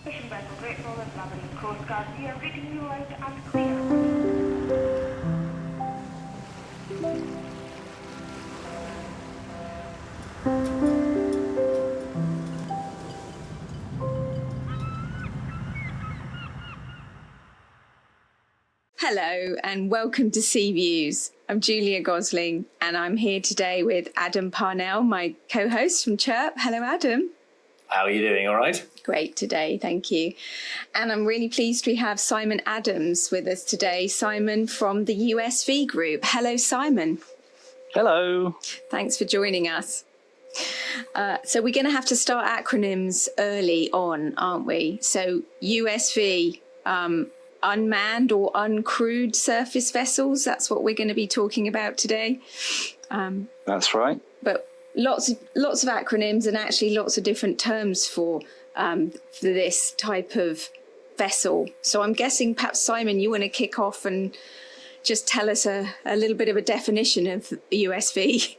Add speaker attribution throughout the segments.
Speaker 1: Fishing vessel Great Northern Labrador Coast Guard, we are reading you loud and clear.
Speaker 2: Hello and welcome to Sea Views. I'm Julia Gosling and I'm here today with Adam Parnell, my co-host from Chirp. Hello, Adam.
Speaker 3: How are you doing? All right?
Speaker 2: Great today, thank you. And I'm really pleased we have Simon Adams with us today. Simon from the USV Group. Hello, Simon.
Speaker 4: Hello.
Speaker 2: Thanks for joining us. So we're going to have to start acronyms early on, aren't we? So USV, unmanned or uncrewed surface vessels. That's what we're going to be talking about today.
Speaker 4: That's right.
Speaker 2: But lots of acronyms and actually lots of different terms for this type of vessel. So I'm guessing perhaps, Simon, you want to kick off and just tell us a little bit of a definition of USV.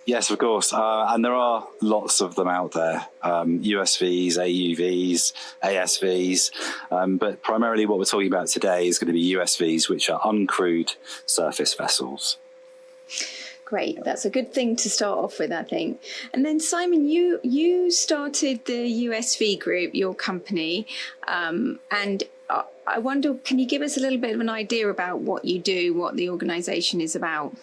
Speaker 4: Yes, of course. And there are lots of them out there. USVs, AUVs, ASVs. But primarily what we're talking about today is going to be USVs, which are uncrewed surface vessels.
Speaker 2: Great. That's a good thing to start off with, I think. And then, Simon, you started the USV Group, your company, and I wonder, can you give us a little bit of an idea about what you do, what the organisation is about?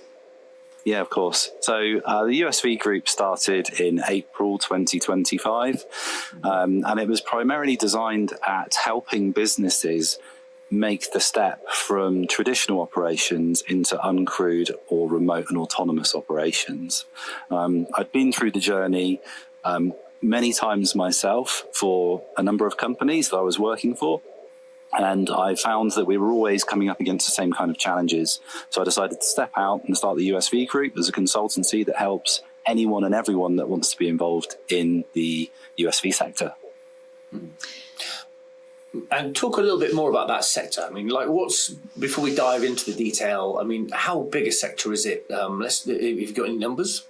Speaker 4: Yeah, of course. So the USV Group started in April 2025, and it was primarily designed at helping businesses make the step from traditional operations into uncrewed or remote and autonomous operations. I'd been through the journey many times myself for a number of companies that I was working for. And I found that we were always coming up against the same kind of challenges. So I decided to step out and start the USV Group as a consultancy that helps anyone and everyone that wants to be involved in the USV sector.
Speaker 3: And talk a little bit more about that sector. I mean, before we dive into the detail, I mean, how big a sector is it? If you've got any numbers?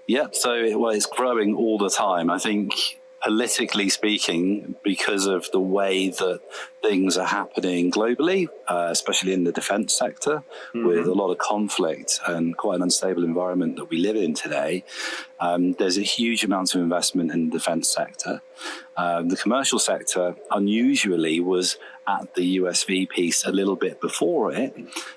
Speaker 4: Yeah, so it's growing all the time. I think politically speaking, because of the way that things are happening globally, especially in the defence sector, with a lot of conflict and quite an unstable environment that we live in today, there's a huge amount of investment in the defence sector. The commercial sector, unusually, was at the USV piece a little bit before it,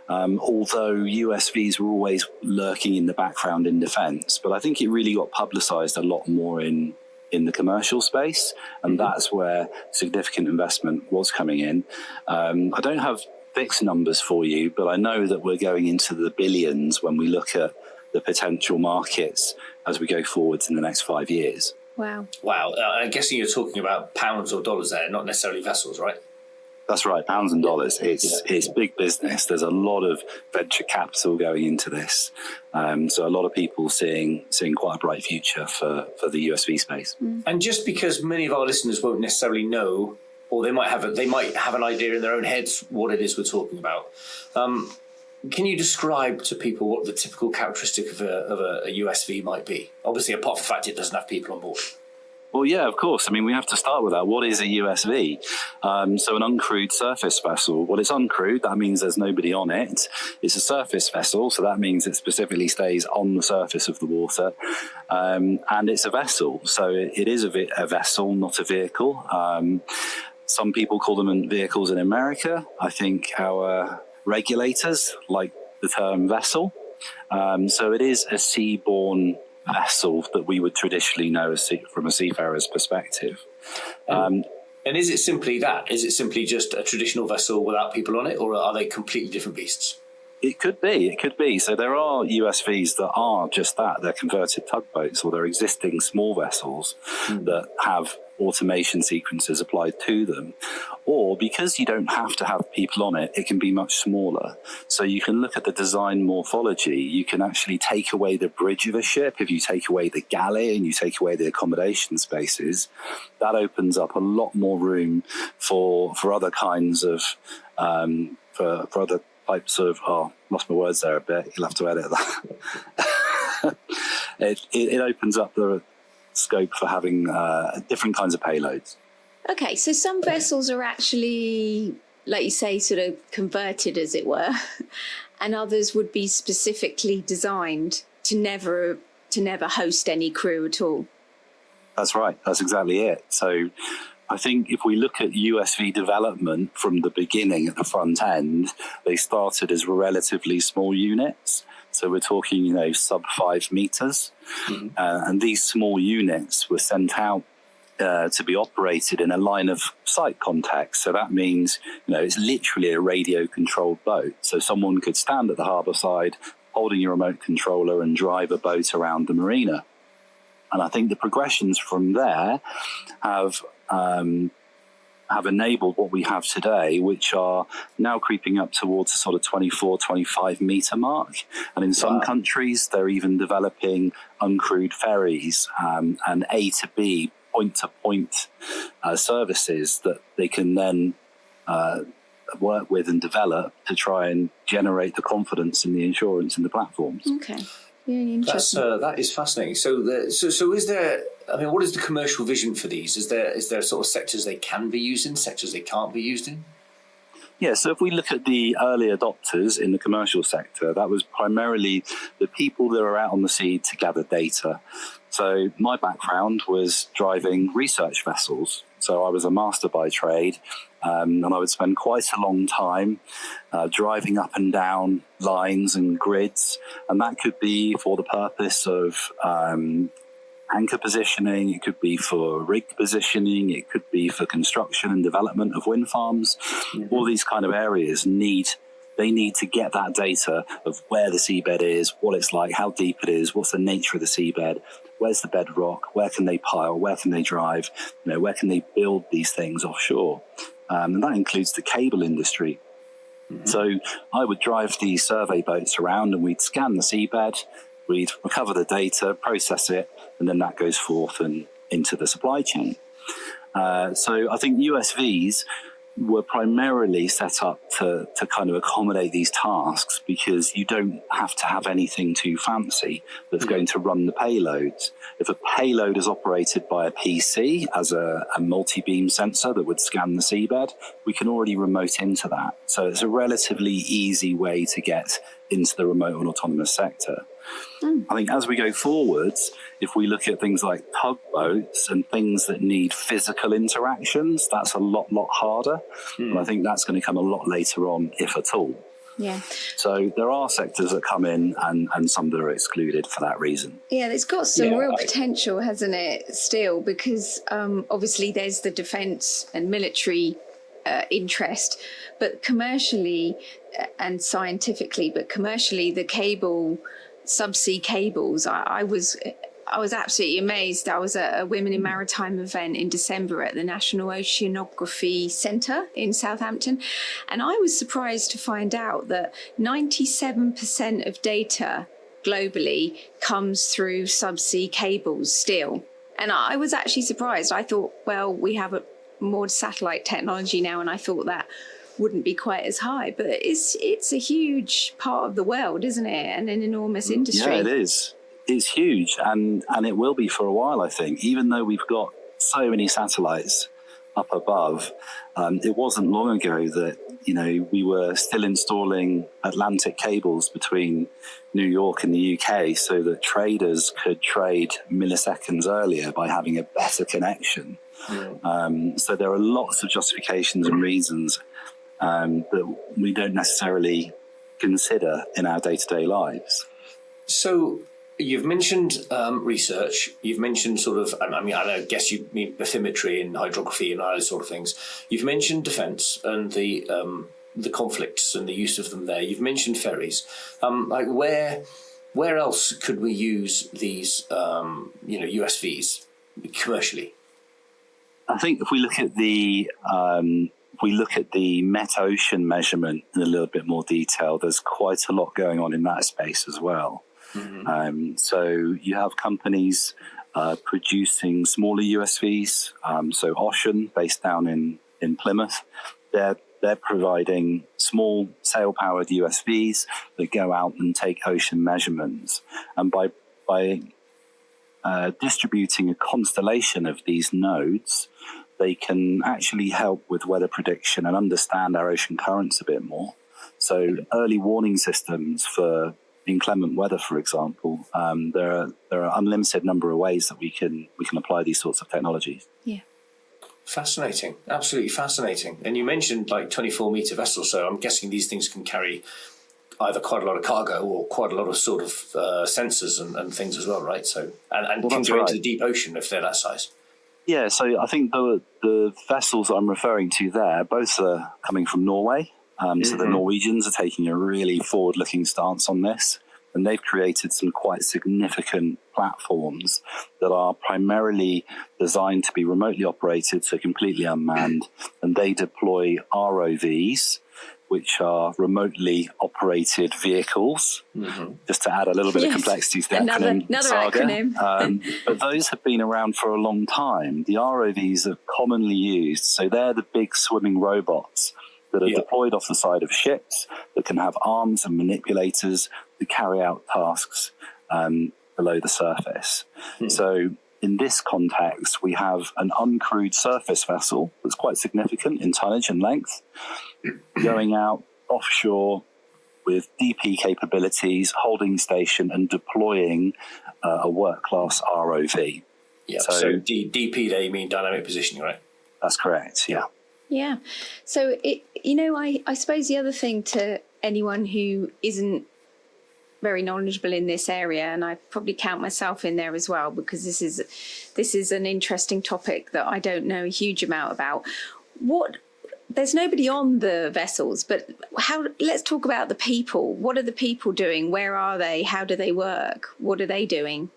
Speaker 4: although USVs were always lurking in the background in defence. But I think it really got publicised a lot more in the commercial space, and that's where significant investment was coming in. I don't have fixed numbers for you, but I know that we're going into the billions when we look at the potential markets as we go forwards in the next 5 years.
Speaker 2: Wow.
Speaker 3: I'm guessing you're talking about pounds or dollars there, not necessarily vessels, right?
Speaker 4: That's right, pounds and dollars. It's big business. There's a lot of venture capital going into this. So a lot of people seeing quite a bright future for the USV space.
Speaker 3: And just because many of our listeners won't necessarily know, or they might have an idea in their own heads what it is we're talking about, can you describe to people what the typical characteristic of a USV might be? Obviously, apart from the fact it doesn't have people on board.
Speaker 4: Well, yeah, of course. I mean, we have to start with that. What is a USV? So an uncrewed surface vessel. Well, it's uncrewed. That means there's nobody on it. It's a surface vessel, so that means it specifically stays on the surface of the water. And it's a vessel, so it is a vessel, not a vehicle. Some people call them vehicles in America. I think our regulators like the term vessel. So it is a seaborne vessel that we would traditionally know from a seafarer's perspective.
Speaker 3: And is it simply that? Is it simply just a traditional vessel without people on it, or are they completely different beasts?
Speaker 4: It could be. So there are USVs that are just that. They're converted tugboats, or they're existing small vessels that have automation sequences applied to them. Or because you don't have to have people on it, it can be much smaller. So you can look at the design morphology. You can actually take away the bridge of a ship. If you take away the galley and you take away the accommodation spaces, that opens up a lot more room for other kinds of for other types of, lost my words there a bit, you'll have to edit that. It opens up the scope for having different kinds of payloads.
Speaker 2: Okay, so some vessels are actually, like you say, sort of converted, as it were, and others would be specifically designed to never host any crew at all.
Speaker 4: That's right. That's exactly it. So I think if we look at USV development from the beginning at the front end, they started as relatively small units. So we're talking, sub 5 meters. Mm-hmm. And these small units were sent out to be operated in a line of sight context. So that means, it's literally a radio controlled boat. So someone could stand at the harbour side holding your remote controller and drive a boat around the marina. And I think the progressions from there have enabled what we have today, which are now creeping up towards the sort of 24, 25 metre mark. And in some countries, they're even developing uncrewed ferries and A to B, point-to-point services that they can then work with and develop to try and generate the confidence in the insurance in the platforms.
Speaker 2: Okay. Really interesting.
Speaker 3: That is fascinating. So is there? I mean, what is the commercial vision for these? Is there sort of sectors they can be used in, sectors they can't be used in?
Speaker 4: Yeah, so if we look at the early adopters in the commercial sector, that was primarily the people that are out on the sea to gather data. So my background was driving research vessels. So I was a master by trade, and I would spend quite a long time driving up and down lines and grids, and that could be for the purpose of anchor positioning, it could be for rig positioning, it could be for construction and development of wind farms. Mm-hmm. All these kind of areas need to get that data of where the seabed is, what it's like, how deep it is, what's the nature of the seabed, where's the bedrock, where can they pile, where can they drive, where can they build these things offshore. And that includes the cable industry. Mm-hmm. So I would drive these survey boats around and we'd scan the seabed, we'd recover the data, process it, and then that goes forth and into the supply chain. So I think USVs were primarily set up to kind of accommodate these tasks because you don't have to have anything too fancy that's going to run the payloads. If a payload is operated by a PC as a multi-beam sensor that would scan the seabed, we can already remote into that. So it's a relatively easy way to get into the remote and autonomous sector. I think as we go forwards, if we look at things like tugboats and things that need physical interactions, that's a lot harder. And I think that's going to come a lot later on, if at all.
Speaker 2: Yeah.
Speaker 4: So there are sectors that come in and some that are excluded for that reason.
Speaker 2: Yeah, it's got some real potential, hasn't it, still, because obviously there's the defence and military interest, but commercially and scientifically, the subsea cables, I was absolutely amazed. I was at a Women in Maritime event in December at the National Oceanography Centre in Southampton, and I was surprised to find out that 97% of data globally comes through subsea cables still. And I was actually surprised. I thought, well, we have more satellite technology now, and I thought that wouldn't be quite as high, but it's a huge part of the world, isn't it? And an enormous industry.
Speaker 4: Yeah, it is. It's huge, and it will be for a while, I think. Even though we've got so many satellites up above, it wasn't long ago that we were still installing Atlantic cables between New York and the UK so that traders could trade milliseconds earlier by having a better connection. So there are lots of justifications and reasons that we don't necessarily consider in our day-to-day lives.
Speaker 3: So you've mentioned research, you've mentioned sort of, I guess you mean bathymetry and hydrography and all those sort of things. You've mentioned defence and the conflicts and the use of them there. You've mentioned ferries. Where else could we use these, USVs commercially?
Speaker 4: I think if we look at the met-ocean measurement in a little bit more detail, there's quite a lot going on in that space as well. Mm-hmm. So you have companies producing smaller USVs. So Ocean, based down in Plymouth, they're providing small sail-powered USVs that go out and take ocean measurements. And by distributing a constellation of these nodes, they can actually help with weather prediction and understand our ocean currents a bit more. So early warning systems for inclement weather, for example, there are unlimited number of ways that we can apply these sorts of technologies.
Speaker 2: Yeah.
Speaker 3: Fascinating, absolutely fascinating. And you mentioned like 24-meter vessels, so I'm guessing these things can carry either quite a lot of cargo or quite a lot of sort of sensors and things as well, right? So and can go into the deep ocean if they're that size.
Speaker 4: Yeah, so I think the vessels I'm referring to there, both are coming from Norway. So the Norwegians are taking a really forward-looking stance on this, and they've created some quite significant platforms that are primarily designed to be remotely operated, so completely unmanned, and they deploy ROVs, which are remotely operated vehicles, just to add a little bit of complexity to the
Speaker 2: another
Speaker 4: saga.
Speaker 2: acronym.
Speaker 4: But those have been around for a long time. The ROVs are commonly used, so they're the big swimming robots that are deployed off the side of ships that can have arms and manipulators to carry out tasks below the surface. So in this context, we have an uncrewed surface vessel that's quite significant in tonnage and length, going out offshore with DP capabilities, holding station and deploying a work-class ROV.
Speaker 3: Yeah, so DP there, you mean dynamic positioning, right?
Speaker 4: That's correct, yeah.
Speaker 2: Yeah. So, I suppose the other thing to anyone who isn't very knowledgeable in this area, and I probably count myself in there as well, because this is an interesting topic that I don't know a huge amount about. There's nobody on the vessels, but let's talk about the people. What are the people doing? Where are they? How do they work? What are they doing?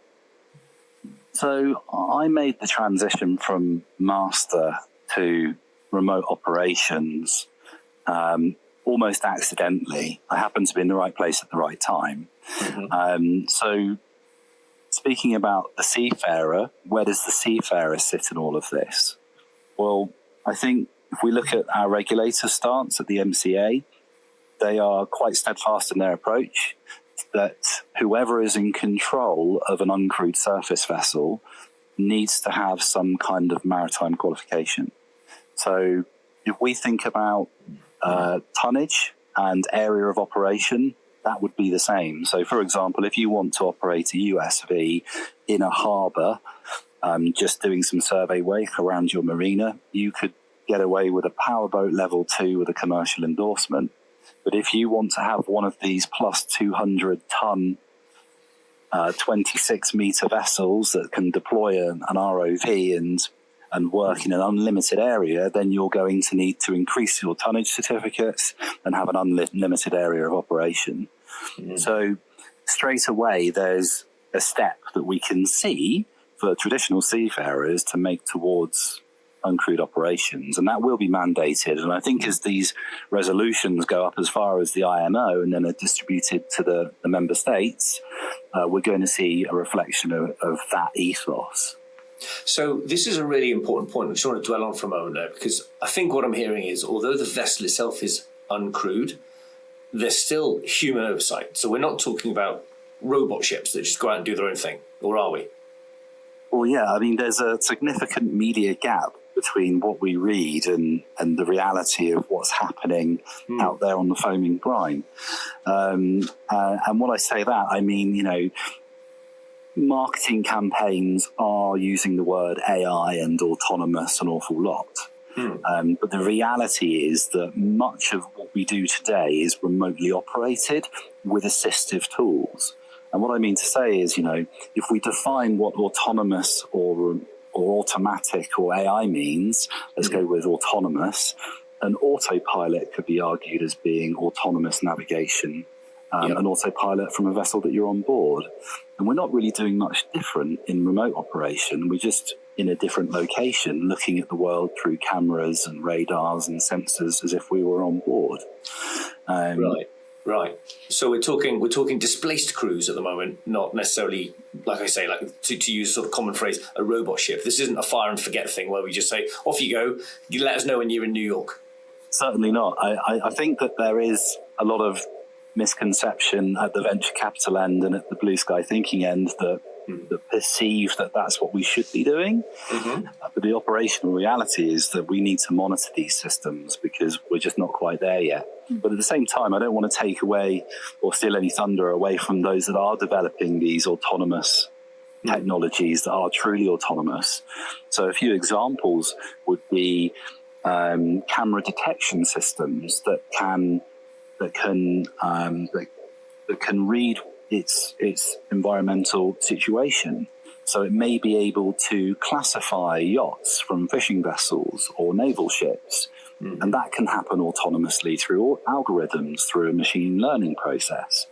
Speaker 4: So I made the transition from master to remote operations almost accidentally. I happened to be in the right place at the right time. So speaking about the seafarer, where does the seafarer sit in all of this? Well, I think if we look at our regulator stance at the MCA, they are quite steadfast in their approach that whoever is in control of an uncrewed surface vessel needs to have some kind of maritime qualification. So if we think about tonnage and area of operation, that would be the same. So, for example, if you want to operate a USV in a harbour, just doing some survey work around your marina, you could get away with a powerboat level 2 with a commercial endorsement. But if you want to have one of these plus 200-ton 26-metre vessels that can deploy an ROV and work in an unlimited area, then you're going to need to increase your tonnage certificates and have an unlimited area of operation. So straight away, there's a step that we can see for traditional seafarers to make towards uncrewed operations, and that will be mandated. And I think as these resolutions go up as far as the IMO and then are distributed to the member states, we're going to see a reflection of that ethos.
Speaker 3: So this is a really important point. I just want to dwell on for a moment there, because I think what I'm hearing is, although the vessel itself is uncrewed, there's still human oversight. So we're not talking about robot ships that just go out and do their own thing, or are we?
Speaker 4: Well, yeah, I mean, there's a significant media gap between what we read and the reality of what's happening out there on the foaming brine. And when I say that, I mean, marketing campaigns are using the word AI and autonomous an awful lot. But the reality is that much of what we do today is remotely operated with assistive tools. And what I mean to say is, if we define what autonomous or automatic or AI means, let's go with autonomous. An autopilot could be argued as being autonomous navigation, an autopilot from a vessel that you're on board. And we're not really doing much different in remote operation. We're just in a different location, looking at the world through cameras and radars and sensors as if we were on board.
Speaker 3: Right. So we're talking displaced crews at the moment, not necessarily, like I say, like to use sort of common phrase, a robot ship. This isn't a fire and forget thing where we just say, off you go, you let us know when you're in New York.
Speaker 4: Certainly not. I think that there is a lot of misconception at the venture capital end and at the blue sky thinking end that that perceive that that's what we should be doing. But the operational reality is that we need to monitor these systems because we're just not quite there yet. But at the same time, I don't want to take away or steal any thunder away from those that are developing these autonomous technologies that are truly autonomous. So a few examples would be camera detection systems that can read its environmental situation. So it may be able to classify yachts from fishing vessels or naval ships. And that can happen autonomously through algorithms, through a machine learning process.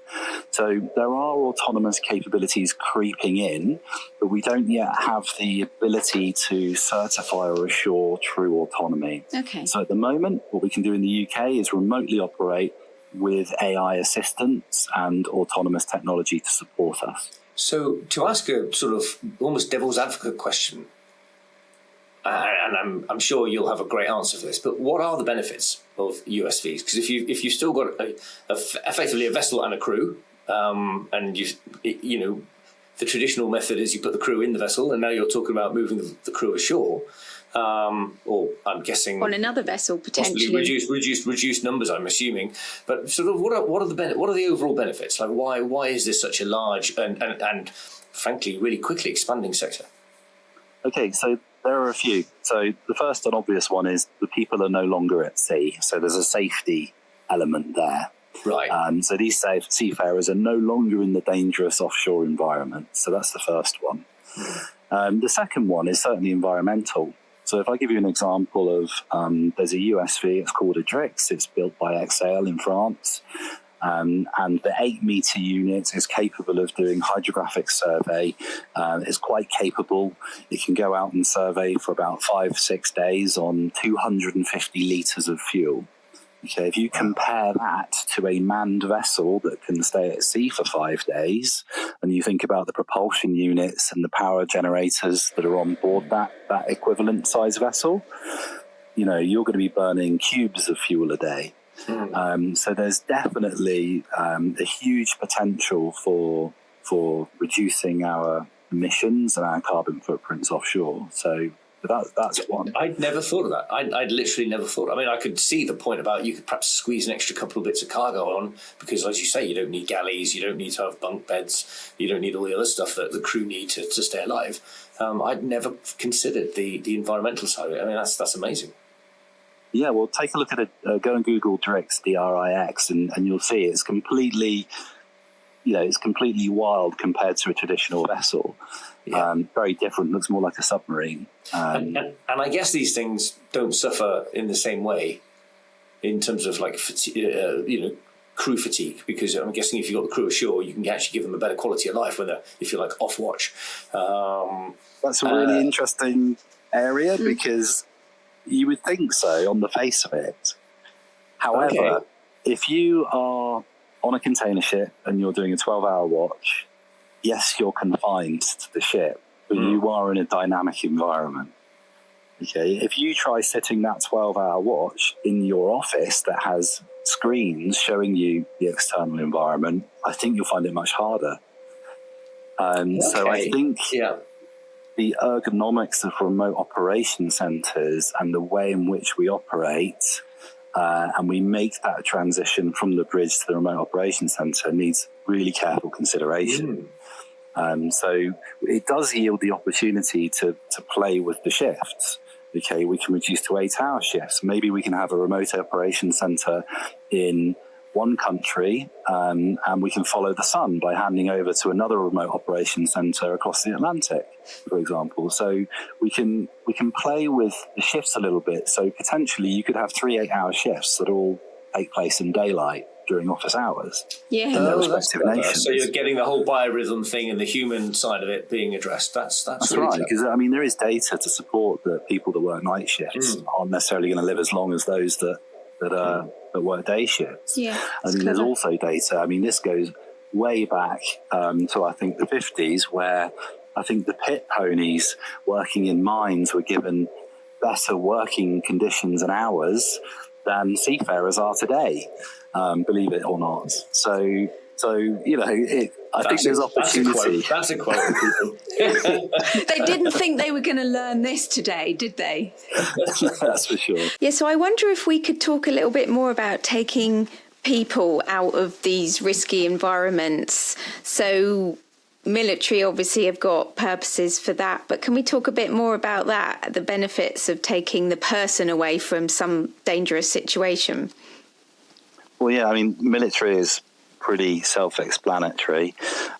Speaker 4: So there are autonomous capabilities creeping in, but we don't yet have the ability to certify or assure true autonomy.
Speaker 2: Okay.
Speaker 4: So at the moment, what we can do in the UK is remotely operate with AI assistance and autonomous technology to support us.
Speaker 3: So to ask a sort of almost devil's advocate question, and I'm sure you'll have a great answer for this, but what are the benefits of USVs? Because if you've still got effectively a vessel and a crew, and the traditional method is you put the crew in the vessel, and now you're talking about moving the crew ashore, or I'm guessing
Speaker 2: on another vessel potentially.
Speaker 3: Reduced numbers, I'm assuming. But sort of what are the overall benefits? Like why is this such a large and frankly really quickly expanding sector?
Speaker 4: Okay, so there are a few. So the first and obvious one is the people are no longer at sea. So there's a safety element there.
Speaker 3: Right.
Speaker 4: So these seafarers are no longer in the dangerous offshore environment. So that's the first one. The second one is certainly environmental. So if I give you an example of, there's a USV, it's called a Drix. It's built by Exail in France. And the 8-meter unit is capable of doing hydrographic survey. It's quite capable. It can go out and survey for about 5-6 days on 250 litres of fuel. Okay, if you compare that to a manned vessel that can stay at sea for 5 days, and you think about the propulsion units and the power generators that are on board that equivalent size vessel, you're going to be burning cubes of fuel a day. So there's definitely a huge potential for reducing our emissions and our carbon footprints offshore. So that's one.
Speaker 3: I'd never thought of that. I'd literally never thought. I mean, I could see the point about you could perhaps squeeze an extra couple of bits of cargo on because, as you say, you don't need galleys, you don't need to have bunk beds, you don't need all the other stuff that the crew need to stay alive. I'd never considered the environmental side of it. I mean, that's amazing.
Speaker 4: Yeah, well, take a look at it. Go and Google Drix, D-R-I-X, and you'll see it's completely wild compared to a traditional vessel. Yeah. Very different. Looks more like a submarine.
Speaker 3: And I guess these things don't suffer in the same way in terms of like crew fatigue, because I'm guessing if you've got the crew ashore, you can actually give them a better quality of life when if you're like off watch.
Speaker 4: That's a really interesting area because you would think so on the face of it. However, if you are on a container ship and you're doing a 12-hour watch, yes, you're confined to the ship, but you are in a dynamic environment. Okay, if you try sitting that 12-hour watch in your office that has screens showing you the external environment, I think you'll find it much harder. So I think the ergonomics of remote operation centres and the way in which we operate and we make that transition from the bridge to the remote operation centre needs really careful consideration. So it does yield the opportunity to play with the shifts. Okay, we can reduce to 8-hour shifts. Maybe we can have a remote operation centre in one country and we can follow the sun by handing over to another remote operation centre across the Atlantic, for example. So we can play with the shifts a little bit. So potentially you could have 3 8-hour shifts that all take place in daylight during office hours in their respective nations.
Speaker 3: So you're getting the whole biorhythm thing and the human side of it being addressed. That's really
Speaker 4: right, because I mean there is data to support that people that work night shifts aren't necessarily going to live as long as those that work day shifts.
Speaker 2: Yeah,
Speaker 4: I mean, there's also data. I mean, this goes way back to I think the 50s, where I think the pit ponies working in mines were given better working conditions and hours than seafarers are today, believe it or not. So So, I think there's opportunity.
Speaker 3: That's a quote.
Speaker 2: They didn't think they were going to learn this today, did they?
Speaker 4: That's for sure.
Speaker 2: Yeah, so I wonder if we could talk a little bit more about taking people out of these risky environments. So military obviously have got purposes for that, but can we talk a bit more about that, the benefits of taking the person away from some dangerous situation?
Speaker 4: Well, yeah, I mean, military is pretty self-explanatory,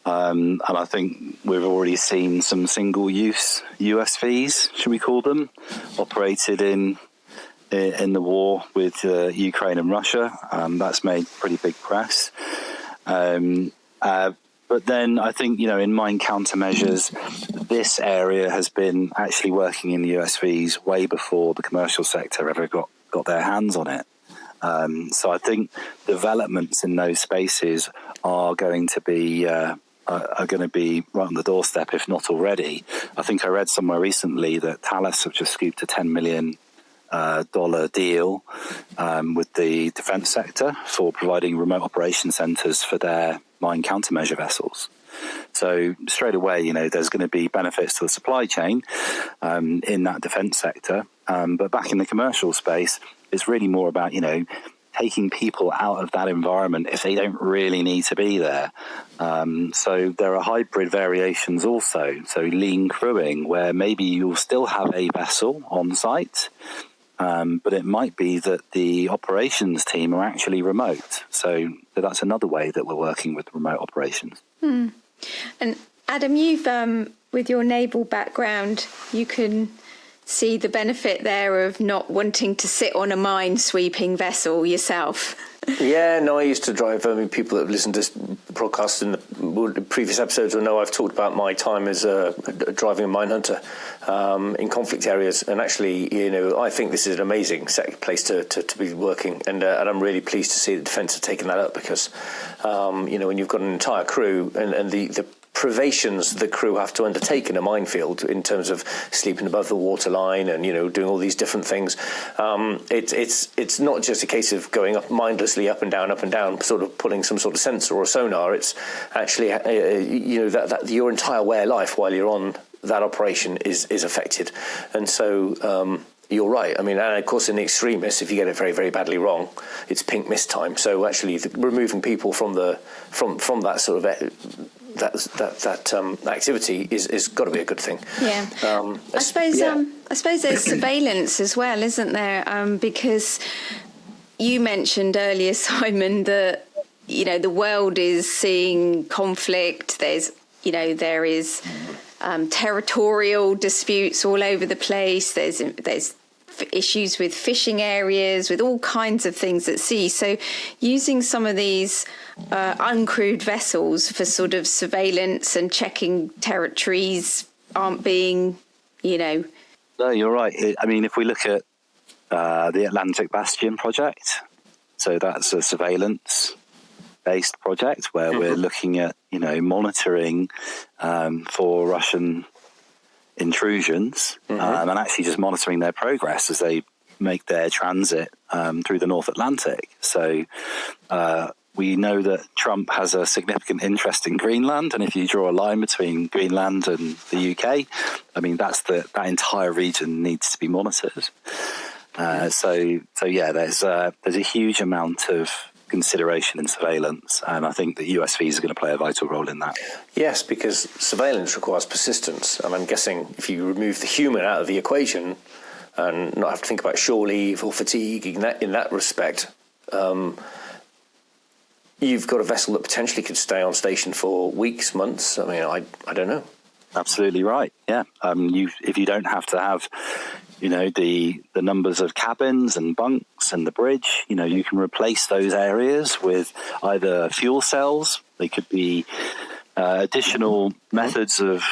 Speaker 4: and I think we've already seen some single-use USVs, should we call them, operated in the war with Ukraine and Russia. That's made pretty big press. But then I think, in mine countermeasures, this area has been actually working in the USVs way before the commercial sector ever got their hands on it. So I think developments in those spaces are going to be right on the doorstep, if not already. I think I read somewhere recently that Thales have just scooped a $10 million deal with the defence sector for providing remote operation centres for their mine countermeasure vessels. So straight away, there's going to be benefits to the supply chain in that defence sector. But back in the commercial space, it's really more about, taking people out of that environment if they don't really need to be there. So there are hybrid variations also. So lean crewing, where maybe you'll still have a vessel on site, but it might be that the operations team are actually remote. So that's another way that we're working with remote operations.
Speaker 2: And Adam, you've with your naval background, you can see the benefit there of not wanting to sit on a mine-sweeping vessel yourself.
Speaker 3: Yeah, no, I used to drive. People that have listened to this podcast in the previous episodes will know I've talked about my time as driving a mine hunter in conflict areas. And actually, I think this is an amazing place to be working. And I'm really pleased to see the Defence have taken that up because, when you've got an entire crew and the privations the crew have to undertake in a minefield in terms of sleeping above the waterline and doing all these different things. It's not just a case of going up mindlessly up and down, sort of pulling some sort of sensor or sonar. It's actually that your entire way of life while you're on that operation is affected, and so. You're right. I mean, and of course, in the extremists, if you get it very, very badly wrong, it's pink mist time. So actually, removing people from that sort of that activity is got to be a good thing.
Speaker 2: Yeah. I suppose there's surveillance as well, isn't there? Because you mentioned earlier, Simon, that the world is seeing conflict. There is territorial disputes all over the place. There's issues with fishing areas, with all kinds of things at sea. So using some of these uncrewed vessels for sort of surveillance and checking territories aren't being, No,
Speaker 4: you're right. I mean, if we look at the Atlantic Bastion project, so that's a surveillance-based project where we're looking at, monitoring for Russian intrusions and actually just monitoring their progress as they make their transit through the North Atlantic. So we know that Trump has a significant interest in Greenland, and if you draw a line between Greenland and the UK, I mean that entire region needs to be monitored. So yeah, there's a huge amount of consideration in surveillance, and I think that USVs are going to play a vital role in that. Yes,
Speaker 3: because surveillance requires persistence, and I'm guessing if you remove the human out of the equation and not have to think about shore leave or fatigue in that respect, you've got a vessel that potentially could stay on station for weeks, months. I mean, I don't know.
Speaker 4: Absolutely right. Yeah, if you don't have to have the numbers of cabins and bunks and the bridge, you can replace those areas with either fuel cells. They could be additional methods of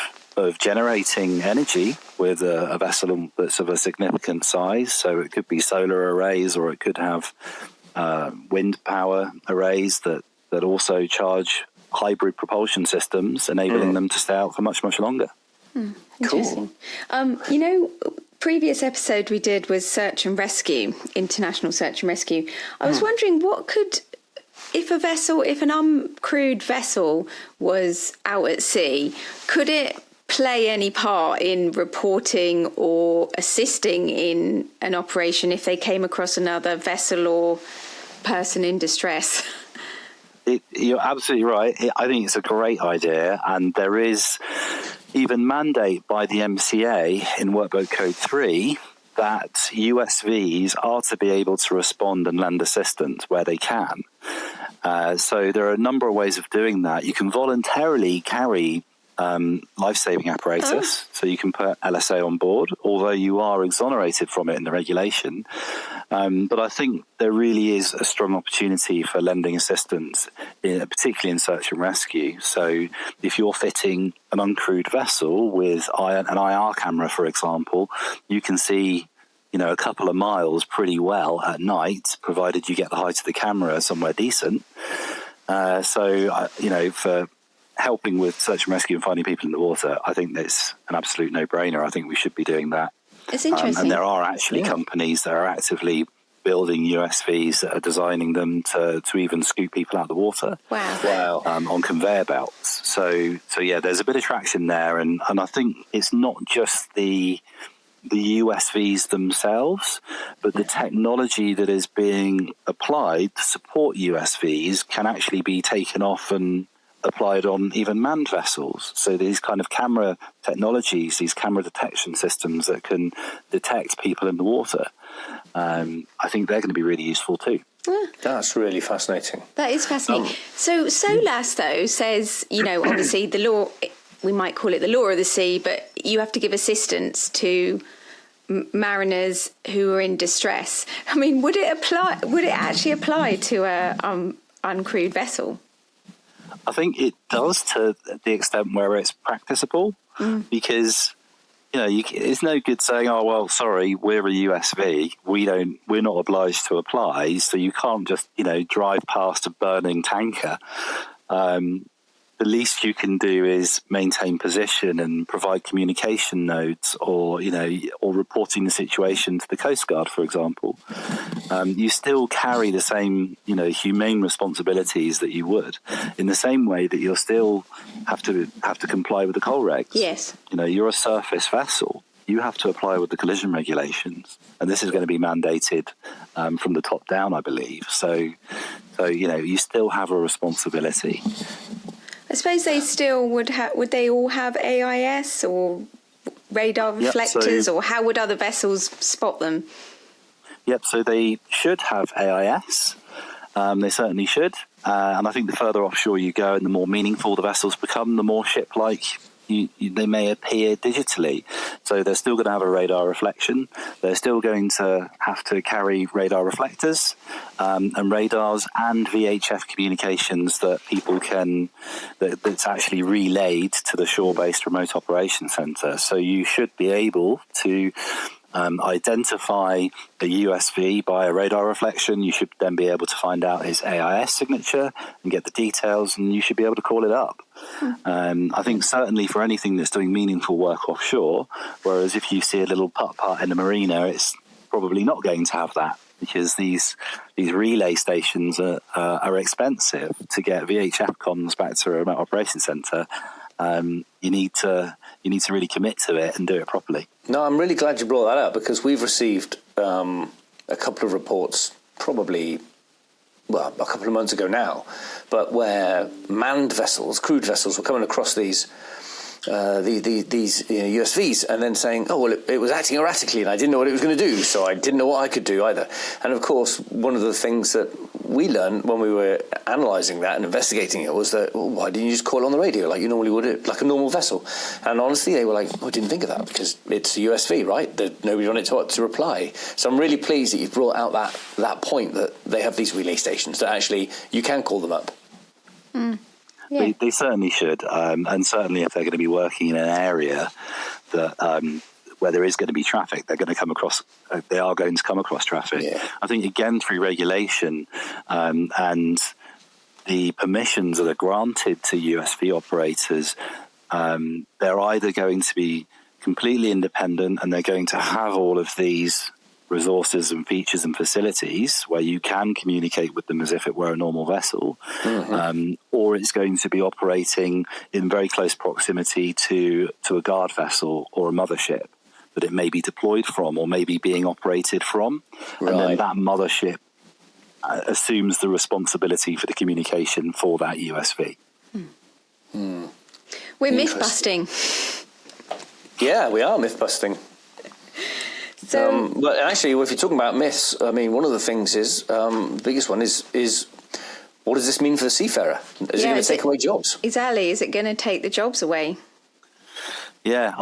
Speaker 4: generating energy with a vessel that's of a significant size. So it could be solar arrays, or it could have wind power arrays that also charge hybrid propulsion systems, enabling them to stay out for much, much longer.
Speaker 2: Interesting. Cool. Previous episode we did was search and rescue, international search and rescue. I was wondering what could if an uncrewed vessel was out at sea, could it play any part in reporting or assisting in an operation if they came across another vessel or person in distress?
Speaker 4: You're absolutely right. I think it's a great idea, and there is even mandate by the MCA in Workboat Code 3 that USVs are to be able to respond and lend assistance where they can. So there are a number of ways of doing that. You can voluntarily carry life-saving apparatus, so you can put LSA on board, although you are exonerated from it in the regulation. But I think there really is a strong opportunity for lending assistance, particularly in search and rescue. So if you're fitting an uncrewed vessel with an IR camera, for example, you can see a couple of miles pretty well at night, provided you get the height of the camera somewhere decent. For helping with search and rescue and finding people in the water, I think that's an absolute no-brainer. I think we should be doing that.
Speaker 2: It's interesting.
Speaker 4: And there are actually companies that are actively building USVs that are designing them to even scoop people out of the water.
Speaker 2: Wow.
Speaker 4: On conveyor belts. So yeah, there's a bit of traction there. And I think it's not just the USVs themselves, but the technology that is being applied to support USVs can actually be taken off and applied on even manned vessels. So these kind of camera technologies, these camera detection systems that can detect people in the water, I think they're going to be really useful too.
Speaker 3: That's really fascinating.
Speaker 2: That is fascinating. So SOLAS, though, says, obviously the law, we might call it the law of the sea, but you have to give assistance to mariners who are in distress. I mean, would it actually apply to a uncrewed vessel?
Speaker 4: I think it does to the extent where it's practicable, because it's no good saying, "Oh well, sorry, we're a USV. We're not obliged to apply, so you can't just drive past a burning tanker." The least you can do is maintain position and provide communication nodes, or reporting the situation to the Coast Guard, for example. You still carry the same, humane responsibilities that you would, in the same way that you'll still have to comply with the coal regs.
Speaker 2: Yes.
Speaker 4: You're a surface vessel. You have to apply with the collision regulations, and this is going to be mandated from the top down, I believe. So you still have a responsibility.
Speaker 2: I suppose they still would they all have AIS or radar reflectors, or how would other vessels spot them?
Speaker 4: Yep, so they should have AIS. They certainly should. And I think the further offshore you go and the more meaningful the vessels become, the more ship-like they may appear digitally. So they're still going to have a radar reflection. They're still going to have to carry radar reflectors and radars and VHF communications that people that's actually relayed to the shore-based remote operation centre. So you should be able to identify a USV by a radar reflection. You should then be able to find out his AIS signature and get the details, and you should be able to call it up. I think certainly for anything that's doing meaningful work offshore, whereas if you see a little putt-putt in a marina, it's probably not going to have that, because these relay stations are expensive. To get VHF comms back to a remote operation centre, you need to really commit to it and do it properly.
Speaker 3: No, I'm really glad you brought that up, because we've received a couple of reports, probably a couple of months ago now, but where manned vessels, crewed vessels, were coming across these USVs and then saying, "Oh well, it was acting erratically and I didn't know what it was going to do, so I didn't know what I could do either." And of course, one of the things that we learned when we were analysing that and investigating it was that, well, why didn't you just call it on the radio like you normally would, like a normal vessel? And honestly, they were like, "Oh, I didn't think of that, because it's a USV, right? There's nobody on it to reply." So I'm really pleased that you've brought out that point, that they have these relay stations that actually you can call them up.
Speaker 2: Yeah.
Speaker 4: They certainly should, and certainly if they're going to be working in an area that where there is going to be traffic, they are going to come across traffic.
Speaker 3: Yeah.
Speaker 4: I think, again, through regulation and the permissions that are granted to USV operators, they're either going to be completely independent and they're going to have all of these resources and features and facilities where you can communicate with them as if it were a normal vessel, or it's going to be operating in very close proximity to a guard vessel or a mothership that it may be deployed from or maybe being operated from.
Speaker 3: Right.
Speaker 4: And then that mothership assumes the responsibility for the communication for that USV.
Speaker 2: We're myth busting.
Speaker 3: Yeah, we are myth busting.
Speaker 2: So,
Speaker 3: But actually, if you're talking about myths, I mean, one of the things is, the biggest one is what does this mean for the seafarer? Is it going to take away jobs?
Speaker 2: Exactly. Is it going to take the jobs away?
Speaker 4: Yeah.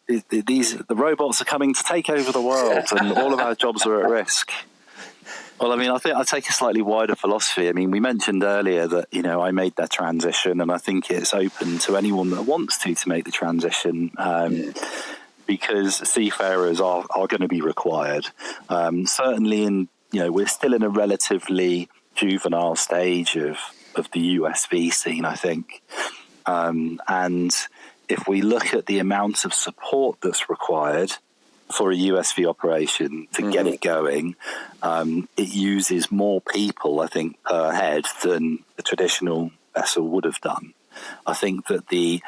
Speaker 4: The robots are coming to take over the world, and all of our jobs are at risk. Well, I mean, I think I take a slightly wider philosophy. I mean, we mentioned earlier that, I made that transition, and I think it's open to anyone that wants to make the transition, because seafarers are going to be required. Certainly we're still in a relatively juvenile stage of the USV scene, I think. And if we look at the amount of support that's required for a USV operation to get it going, it uses more people, I think, per head than a traditional vessel would have done. I think that the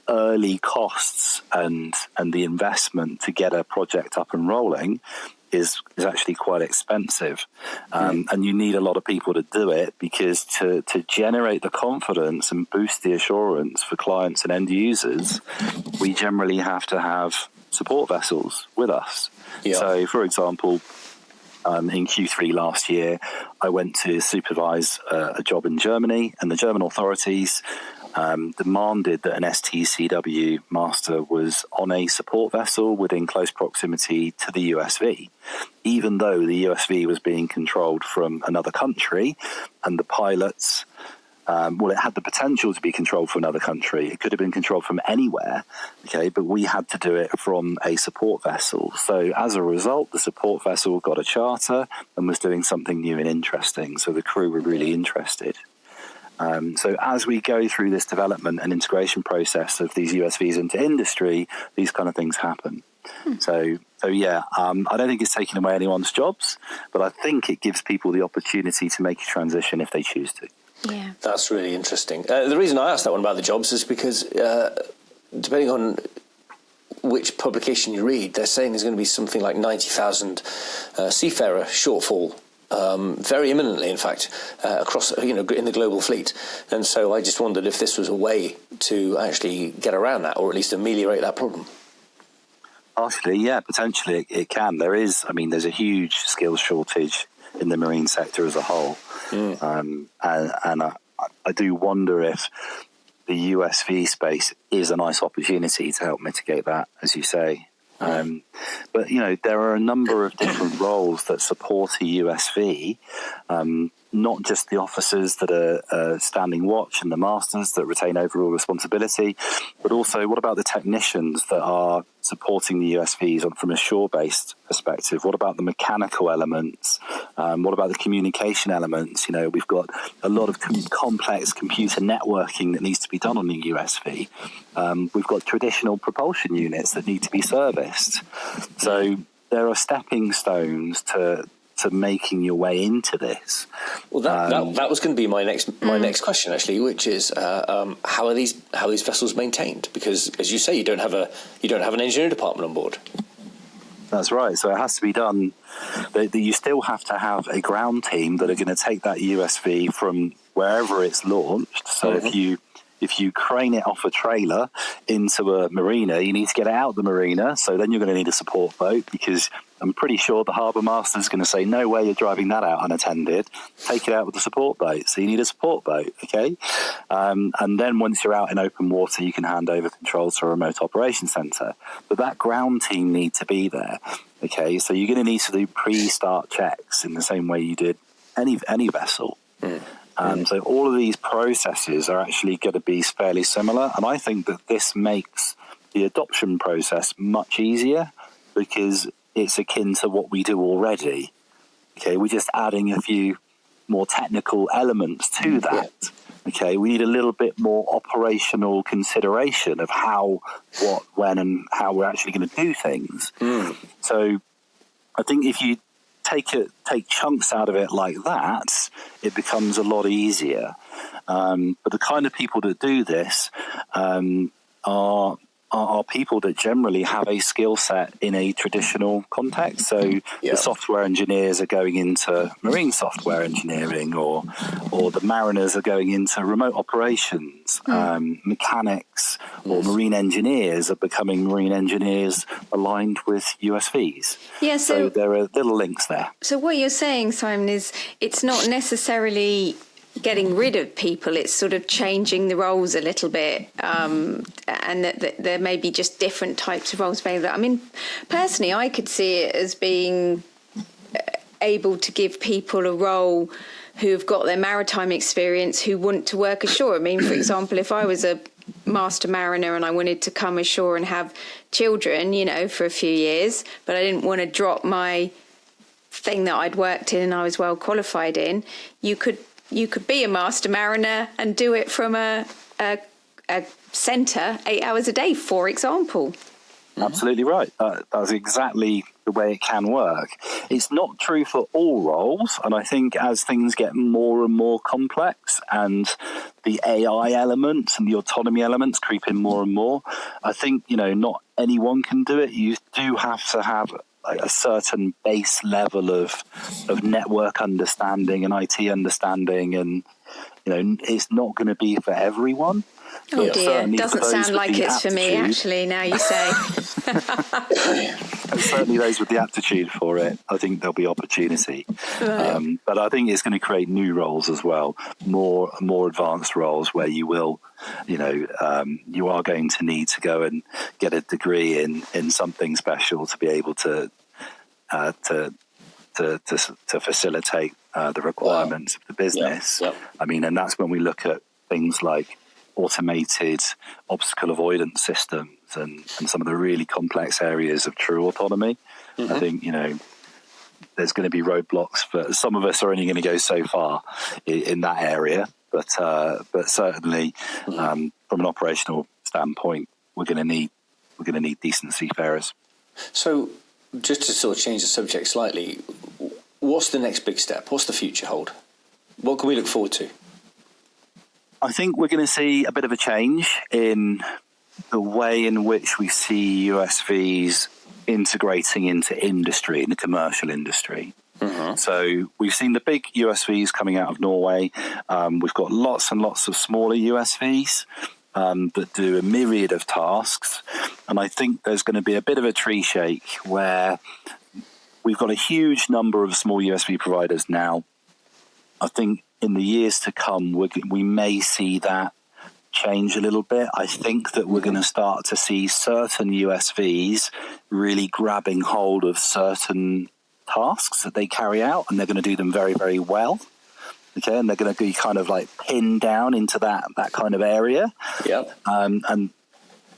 Speaker 4: early costs and the investment to get a project up and rolling is actually quite expensive, and you need a lot of people to do it, because to generate the confidence and boost the assurance for clients and end users, we generally have to have support vessels with us. Yeah. So, for example, in Q3 last year, I went to supervise a job in Germany, and the German authorities demanded that an STCW master was on a support vessel within close proximity to the USV, even though the USV was being controlled from another country, and the pilots, it had the potential to be controlled from another country. It could have been controlled from anywhere, but we had to do it from a support vessel. So as a result, the support vessel got a charter and was doing something new and interesting. So the crew were really interested. So as we go through this development and integration process of these USVs into industry, these kind of things happen. So yeah, I don't think it's taking away anyone's jobs, but I think it gives people the opportunity to make a transition if they choose to.
Speaker 2: Yeah,
Speaker 3: that's really interesting. The reason I asked that one about the jobs is because depending on which publication you read, they're saying there's going to be something like 90,000 seafarer shortfall very imminently, in fact, across in the global fleet. And so I just wondered if this was a way to actually get around that, or at least ameliorate that problem.
Speaker 4: Partially, yeah, potentially it can. There's a huge skills shortage in the marine sector as a whole. And I do wonder if the USV space is a nice opportunity to help mitigate that, as you say. But, there are a number of different roles that support a USV, not just the officers that are standing watch and the masters that retain overall responsibility, but also what about the technicians that are supporting the USVs from a shore-based perspective? What about the mechanical elements? What about the communication elements? We've got a lot of complex computer networking that needs to be done on the USV. We've got traditional propulsion units that need to be serviced. So there are stepping stones to making your way into this.
Speaker 3: Well, that was going to be my next question, actually, which is how are these vessels maintained? Because, as you say, you don't have an engineering department on board.
Speaker 4: That's right. So it has to be done. You still have to have a ground team that are going to take that USV from wherever it's launched. So if you crane it off a trailer into a marina, you need to get it out of the marina. So then you're going to need a support boat, because I'm pretty sure the harbour master is going to say, no way you're driving that out unattended. Take it out with the support boat. So you need a support boat, okay? And then once you're out in open water, you can hand over controls to a remote operations centre. But that ground team need to be there, okay? So you're going to need to do pre-start checks in the same way you did any vessel. So all of these processes are actually going to be fairly similar. And I think that this makes the adoption process much easier, because it's akin to what we do already. Okay, we're just adding a few more technical elements to that. Okay, we need a little bit more operational consideration of how, what, when, and how we're actually going to do things. So I think if you take chunks out of it like that, it becomes a lot easier. But the kind of people that do this are people that generally have a skill set in a traditional context. So the software engineers are going into marine software engineering, or the mariners are going into remote operations. Mechanics or marine engineers are becoming marine engineers aligned with USVs.
Speaker 2: Yeah,
Speaker 4: so there are little links there.
Speaker 2: So what you're saying, Simon, is it's not necessarily getting rid of people, it's sort of changing the roles a little bit, and that there may be just different types of roles available. I mean, personally, I could see it as being able to give people a role who've got their maritime experience who want to work ashore. I mean, for example, if I was a master mariner and I wanted to come ashore and have children, for a few years, but I didn't want to drop my thing that I'd worked in and I was well qualified in, you could be a master mariner and do it from a centre 8 hours a day, for example.
Speaker 4: Absolutely right. That's exactly the way it can work. It's not true for all roles, and I think as things get more and more complex and the AI elements and the autonomy elements creep in more and more, I think, not anyone can do it. You do have to have a certain base level of network understanding and IT understanding, and it's not going to be for everyone.
Speaker 2: Oh dear, doesn't sound like it's for me, actually, now you say.
Speaker 4: And certainly those with the aptitude for it, I think there'll be opportunity. Right. But I think it's going to create new roles as well, more advanced roles where you will, you are going to need to go and get a degree in something special to be able to facilitate the requirements of the business. Yep. I mean, and that's when we look at things like automated obstacle avoidance systems and some of the really complex areas of true autonomy. I think, there's going to be roadblocks, but some of us are only going to go so far in that area. But certainly, from an operational standpoint, we're going to need decent seafarers.
Speaker 3: So, just to sort of change the subject slightly, what's the next big step? What's the future hold? What can we look forward to?
Speaker 4: I think we're going to see a bit of a change in the way in which we see USVs integrating into industry, in the commercial industry. So we've seen the big USVs coming out of Norway. We've got lots and lots of smaller USVs that do a myriad of tasks. And I think there's going to be a bit of a tree shake where we've got a huge number of small USV providers now. I think in the years to come, we may see that change a little bit. I think that we're going to start to see certain USVs really grabbing hold of certain tasks that they carry out, and they're going to do them very, very well. Okay, and they're going to be kind of like pinned down into that kind of area. Yep. And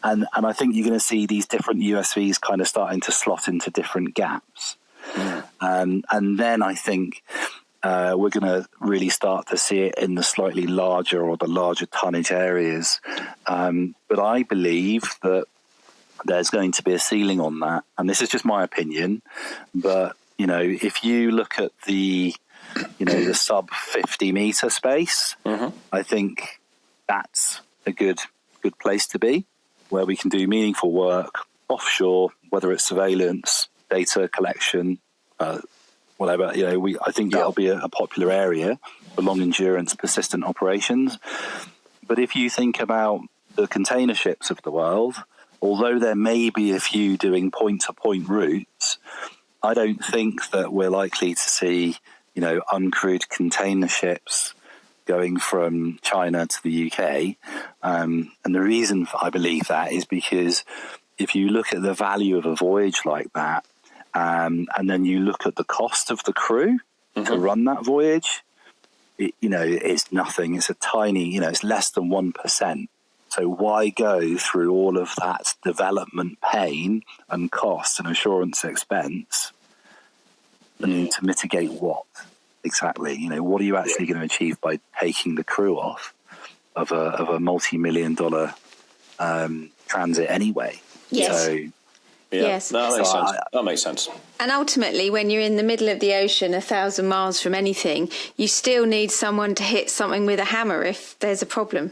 Speaker 4: I think you're going to see these different USVs kind of starting to slot into different gaps. And then I think we're going to really start to see it in the slightly larger or the larger tonnage areas. But I believe that there's going to be a ceiling on that. And this is just my opinion. But, if you look at the sub 50 meter space, I think that's a good place to be, where we can do meaningful work offshore, whether it's surveillance, data collection, whatever. I think that'll be a popular area for long endurance, persistent operations. But if you think about the container ships of the world, although there may be a few doing point-to-point routes, I don't think that we're likely to see, uncrewed container ships going from China to the UK. And the reason I believe that is because if you look at the value of a voyage like that, and then you look at the cost of the crew to run that voyage, it's nothing. It's a tiny, it's less than 1%. So why go through all of that development pain and cost and assurance expense and to mitigate what exactly? What are you actually going to achieve by taking the crew off of a multi-million-dollar transit anyway?
Speaker 2: Yes.
Speaker 4: So
Speaker 3: Yeah.
Speaker 2: Yes.
Speaker 3: No, that makes
Speaker 4: So
Speaker 3: sense. That makes sense.
Speaker 2: And ultimately, when you're in the middle of the ocean, 1,000 miles from anything, you still need someone to hit something with a hammer if there's a problem.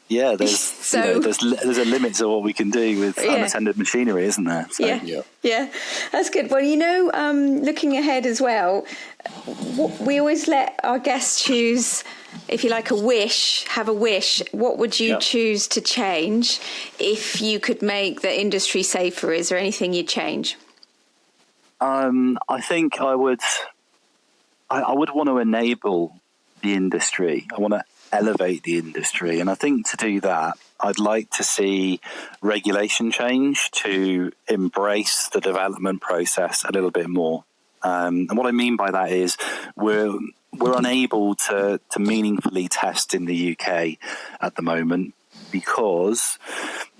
Speaker 4: Yeah, there's
Speaker 2: So-
Speaker 4: there's a limit to what we can do with
Speaker 2: Yeah.
Speaker 4: unattended machinery, isn't there? So,
Speaker 2: Yeah, that's good. Well, looking ahead as well, we always let our guests choose, if you like, have a wish. What would you choose to change if you could make the industry safer? Is there anything you'd change?
Speaker 4: I think I would want to enable the industry. I want to elevate the industry. And I think to do that, I'd like to see regulation change to embrace the development process a little bit more. And what I mean by that is we're unable to meaningfully test in the UK at the moment because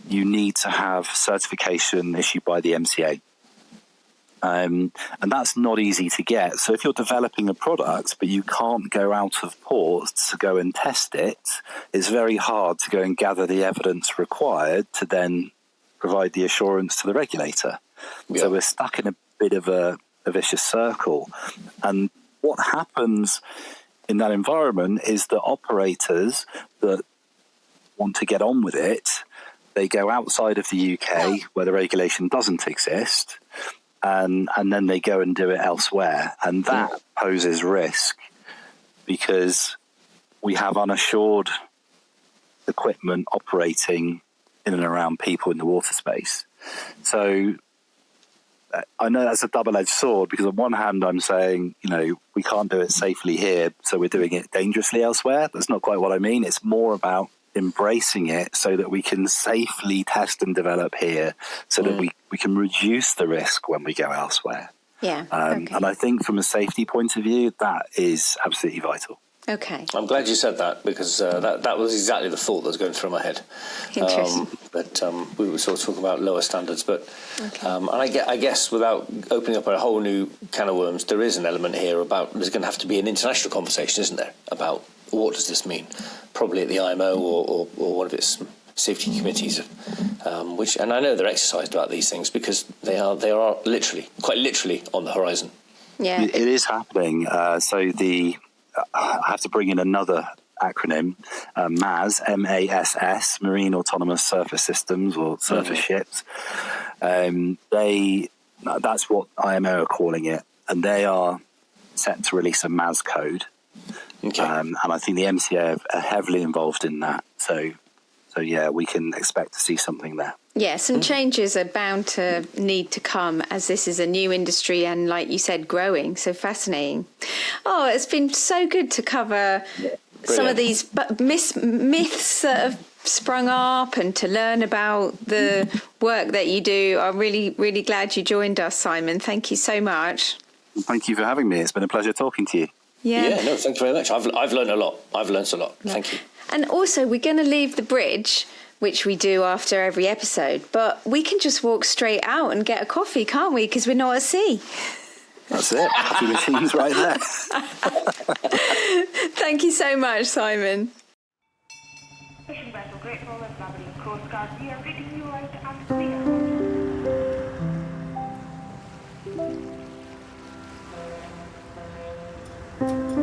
Speaker 4: you need to have certification issued by the MCA. And that's not easy to get. So if you're developing a product, but you can't go out of port to go and test it, it's very hard to go and gather the evidence required to then provide the assurance to the regulator. Yeah. So we're stuck in a bit of a vicious circle. And what happens in that environment is that operators that want to get on with it, they go outside of the UK where the regulation doesn't exist, and then they go and do it elsewhere. And that poses risk because we have unassured equipment operating in and around people in the water space. So I know that's a double-edged sword because on one hand I'm saying, we can't do it safely here, so we're doing it dangerously elsewhere. That's not quite what I mean. It's more about embracing it so that we can safely test and develop here so that we can reduce the risk when we go elsewhere.
Speaker 2: Yeah.
Speaker 4: And I think from a safety point of view, that is absolutely vital.
Speaker 2: Okay.
Speaker 3: I'm glad you said that because that was exactly the thought that was going through my head.
Speaker 2: Interesting.
Speaker 3: But we were sort of talking about lower standards. But and I guess without opening up a whole new can of worms, there is an element here about there's going to have to be an international conversation, isn't there, about what does this mean? Probably at the IMO or one of its safety committees, and I know they're exercised about these things because they are quite literally on the horizon.
Speaker 2: Yeah,
Speaker 4: it is happening. I have to bring in another acronym, MASS, M-A-S-S, Marine Autonomous Surface Systems or Surface Ships. That's what IMO are calling it, and they are set to release a MASS code. Okay. And I think the MCA are heavily involved in that. So yeah, we can expect to see something there.
Speaker 2: Yes, and changes are bound to need to come as this is a new industry and, like you said, growing. So fascinating. Oh, it's been so good to cover some of these myths that have sprung up and to learn about the work that you do. I'm really, really glad you joined us, Simon. Thank you so much.
Speaker 4: Thank you for having me. It's been a pleasure talking to you.
Speaker 2: Yeah,
Speaker 3: no, thank you very much. I've learned a lot. I've learned a lot. Thank you.
Speaker 2: And also, we're going to leave the bridge, which we do after every episode, but we can just walk straight out and get a coffee, can't we? Because we're not at sea.
Speaker 4: That's it. Coffee machine's right there.
Speaker 2: Thank you so much, Simon.
Speaker 1: Fishing vessel Great Northern Labrador Coast Guard, we are reading you out and clear.